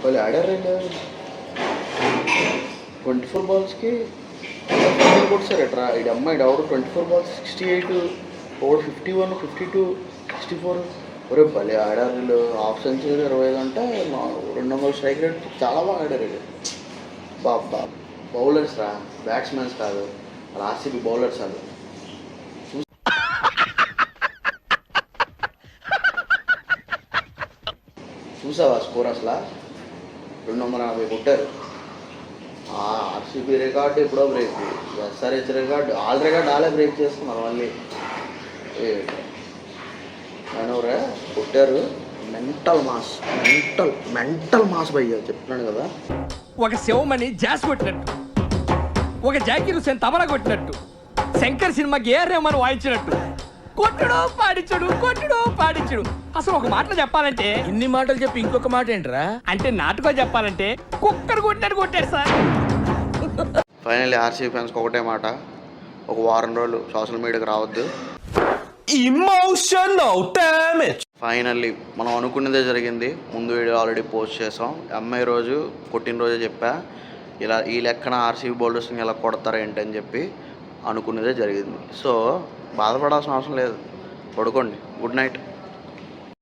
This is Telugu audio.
వాళ్ళు ఆడారు 24 balls కొట్టారట్రా. ఇది అమ్మాయి ఎవడు 24 balls 68, ఒకడు 51, 52, 64. ఒరే భలే ఆడారు వీళ్ళు. హాఫ్ సెంచరీ 25 అంటే 200 స్ట్రైక్ రేట్. చాలా బాగా ఆడారు వీళ్ళు. బాబా బౌలర్స్ రా, బ్యాట్స్మెన్స్ కాదు. అలా ఆర్సీబీ బౌలర్స్ వాళ్ళు. చూసావా స్కోర్ అసలు 240 కొట్టారు. ఆర్సీబీ రికార్డు ఎప్పుడో బ్రేక్, ఎస్ఆర్హెచ్ రికార్డు, ఆలే బ్రేక్ చేస్తున్నారు మళ్ళీ. మనవరే కొట్టారు. మెంటల్ మాస్ భయ్యా, చెప్తున్నాను కదా. ఒక శివమణి జాస్ కొట్టినట్టు, ఒక జాకీర్ హుస్సేన్ తబలా కొట్టినట్టు, శంకర్ సినిమాకి ఏ రేమని వాయించినట్టు కొట్టుడు పాడించుడు. అసలు ఒక మాటలో చెప్పాలంటే, ఇన్ని మాటలు చెప్పి ఇంకొక మాట ఏంట్రా? అంటే నాటుకో చెప్పాలంటే కుక్కర్ కొట్టినట్టు కొట్టాడు సార్. ఫైనల్లీ ఆర్సీబీ ఫ్యాన్స్కి ఒకటే మాట, ఒక వారం రోజులు సోషల్ మీడియాకి రావద్దు. Emotional damage. ఫైనల్లీ మనం అనుకున్నదే జరిగింది. ముందు వీడియో ఆల్రెడీ పోస్ట్ చేసాం. అమ్మాయి రోజు కొట్టిన రోజే చెప్పా, ఇలా ఈ లెక్కన ఆర్సీబీ బౌలర్స్ని ఇలా కొడతారు ఏంటని చెప్పి అనుకున్నదే జరిగింది. సో బాధపడాల్సిన అవసరం లేదు. పడుకోండి. Good night.